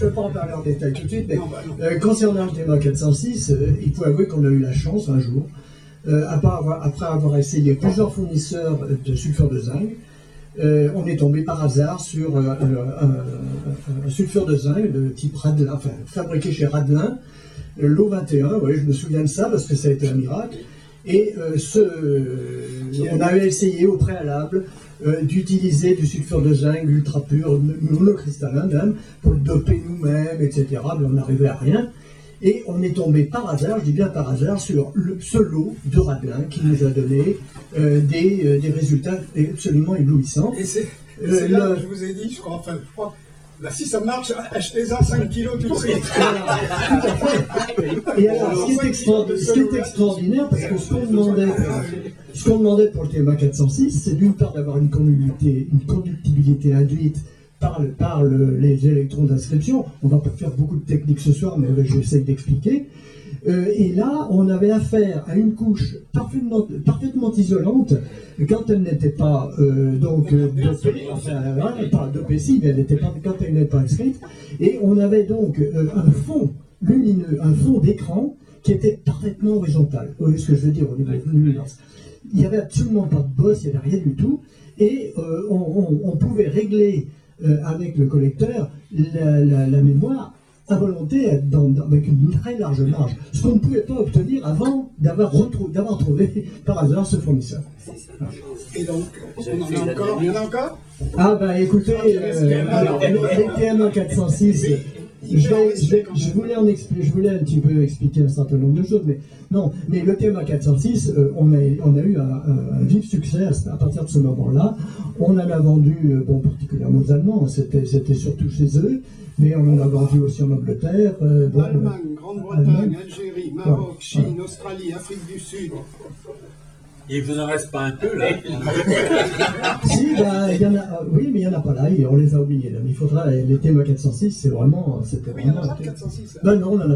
vais pas en parler en détail tout de suite, mais concernant le TMA 406, il faut avouer qu'on a eu la chance un jour, après avoir essayé plusieurs fournisseurs de sulfure de zinc, on est tombé par hasard sur un sulfure de zinc de type Radlin, enfin fabriqué chez Radlin, l'O 21, ouais, je me souviens de ça parce que ça a été un miracle. Et on avait essayé au préalable d'utiliser du sulfure de zinc ultra pur, monocristallin même, pour le doper nous-mêmes, etc. Mais on n'arrivait à rien. Et on est tombé par hasard, je dis bien par hasard, sur ce lot de Radlin qui nous a donné des résultats absolument éblouissants. Et c'est là que je vous ai dit, je crois, bah, si ça marche, achetez-en 5 kilos tout de suite. Et alors, ce qui est extraordinaire, parce que ce qu'on demandait pour le TMA 406, c'est d'une part d'avoir une conductibilité induite par les électrons d'inscription. On va pas faire beaucoup de techniques ce soir, mais j'essaie d'expliquer. Et là, on avait affaire à une couche parfaitement isolante quand elle n'était pas dopée, enfin, pas dopée si, mais elle n'était pas, quand elle n'était pas inscrite. Et on avait donc un fond lumineux, un fond d'écran qui était parfaitement horizontal. Vous voyez ce que je veux dire au niveau de luminance. Il n'y avait absolument pas de bosse, il n'y avait rien du tout. Et on pouvait régler avec le collecteur la mémoire à volonté avec une très large marge, ce qu'on ne pouvait pas obtenir avant d'avoir trouvé par hasard ce fournisseur. Et donc, il y en a encore. Ah bah écoutez, les TMA 406, je voulais un petit peu expliquer un certain nombre de choses, mais non, mais le TMA 406, on a eu un vif succès à partir de ce moment-là. On en a vendu, particulièrement aux Allemands, c'était surtout chez eux, mais on en a vendu aussi en Angleterre. Allemagne, Grande-Bretagne, Algérie, Maroc, Chine, Australie, Afrique du Sud. Il vous en reste pas un peu là? Si, il y en a, oui, mais il n'y en a pas là, on les a oubliés là. Mais il faudra, les TMA 406, c'était vraiment. Oui, il n'y en a pas de 406 là. Ben non, il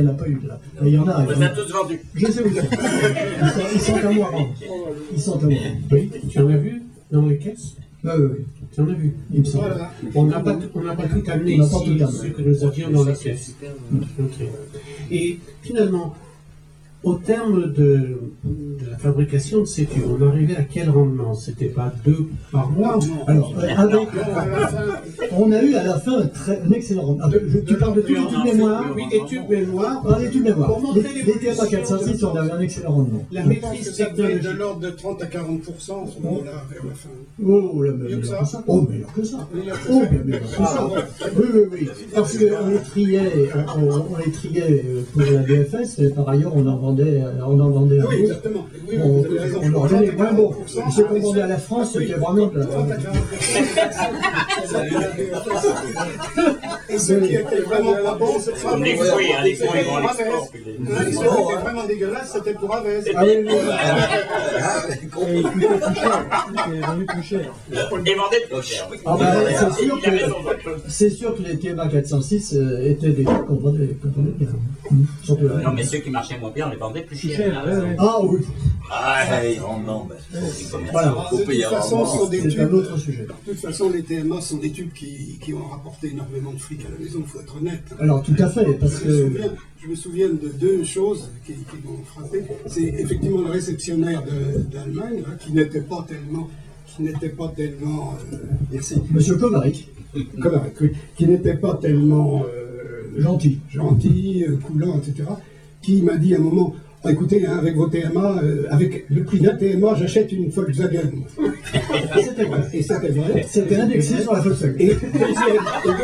n'y en a pas eu là. Mais il y en a. Vous êtes tous vendus. Je sais où ils sont. Ils sont à moi. Ils sont à moi. Oui, tu en as vu dans les caisses? Oui, oui. Tu en as vu? Il me semble. Voilà. On n'a pas tout amené ici, ce que nous avions dans la caisse. Okay. Et finalement, au terme de la fabrication de ces tubes, on arrivait à quel rendement? C'était pas 2 par mois? Alors, on a eu à la fin un excellent rendement. Tu parles de tubes mémoire? Oui, des tubes mémoire. Les tubes mémoire. Pour montrer Les TMA 406, on a eu un excellent rendement. La Je pense que maîtrise ça fait technologique. de l'ordre de 30 à 40% à ce moment-là, vers la fin. Oh, Mieux que ça. Oh, meilleur que ça. Meilleur que Oh, ça. bien meilleur que ça. Oui. Parce qu'on les triait, pour la BFS, et par ailleurs, on en vendait à Oui, d'autres. exactement. Oui, On vous avez raison. leur donnait moins bon. Ce qu'on vendait à la France, c'était vraiment de la. 30 à 40%. Et ce qui était vraiment pas bon, c'est ça. Les fruits, les fruits, ils vont à l'export. Ce qui était vraiment dégueulasse, c'était pour Avez. Ah oui. Et il coûtait plus cher. Il est vendu plus cher. Ils vendaient plus cher. Ah bah, Il a raison. c'est sûr que les TMA 406 étaient des trucs qu'on vendait bien. Surtout là. Non, mais ceux qui marchaient moins bien, on les vendait plus Plus cher. cher, ouais. Ah oui. Ah, ils rendent non, c'est commercial. Voilà. Faut De payer toute un façon, rendement. ce sont des C'est un tubes. autre sujet. De toute façon, les TMA sont des tubes qui ont rapporté énormément de fric à la maison, il faut être honnête. Alors tout à fait, parce que Je me souviens de deux choses qui m'ont frappé. C'est effectivement le réceptionnaire d'Allemagne, là, qui n'était pas tellement, merci, Monsieur Kovarik, Kovarik, oui, qui n'était pas tellement gentil. gentil, coulant, etc., qui m'a dit à un moment, ah, écoutez, hein, avec vos TMA, avec le prix d'un TMA, j'achète une Volkswagen. C'était vrai. Et c'était vrai. C'était indexé sur la Volkswagen. Et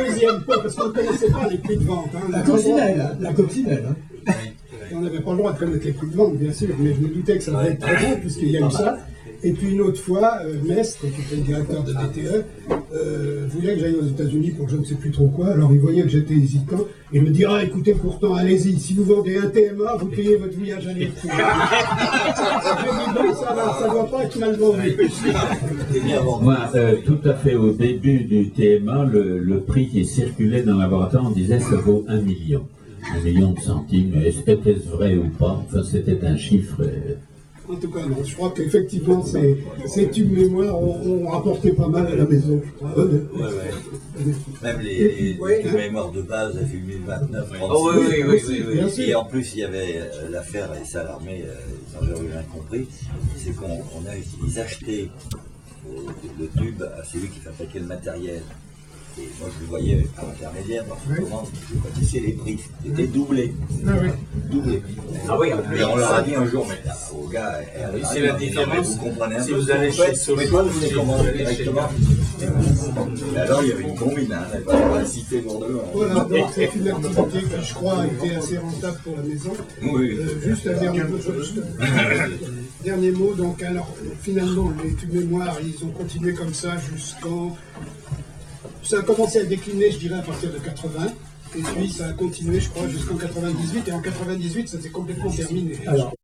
deuxième point, parce qu'on ne connaissait pas les prix de vente. Hein, La coccinelle. on n'avait pas le droit de connaître les prix de vente, bien sûr, mais je me doutais que ça allait être très bon, puisqu'il y a eu ça. Et puis une autre fois, Mestre, qui était le directeur de DTE, voulait que j'aille aux États-Unis pour je ne sais plus trop quoi. Alors il voyait que j'étais hésitant. Et il me dit, ah écoutez, pourtant, allez-y, si vous vendez un TMA, vous payez votre voyage aller-retour. Je dis, bon, ça ne doit pas être mal vendu. Moi, tout à fait au début du TMA, le prix qui circulait dans le laboratoire, on disait ça vaut 1 million. 1 million de centimes. Est-ce vrai ou pas? Enfin, c'était un chiffre En tout cas, non. Je crois qu'effectivement, ces tubes mémoire ont rapporté pas mal à la maison. Même les mémoires de base, elles fait 1029, 36. Oh, oui. Bien sûr. Et en plus, il y avait l'affaire, et ça l'armée, ils n'ont jamais rien compris, c'est ils achetaient le tube à celui qui fabriquait le matériel. Et moi, je le voyais par intermédiaire, parce que je connaissais les prix. C'était doublé. Ah oui. Doublé. Ah oui, Et on leur a dit un jour, mais aux gars, c'est la différence. Vous comprenez un Si peu vous ce qu'on allez fait, chez Solo, mais toi, vous les si commandez vous allez chez directement. Mais alors, il y avait une combine, hein, on va pas citer lourdement. Voilà, donc c'est une activité qui, je crois, a été assez rentable pour la maison. Oui. Juste un dernier mot. Donc, alors, finalement, les tubes mémoire, ils ont continué comme ça jusqu'en. Ça a commencé à décliner, je dirais, à partir de 80. Et puis, ça a continué, je crois, jusqu'en 98. Et en 98, ça s'est complètement terminé. Alors,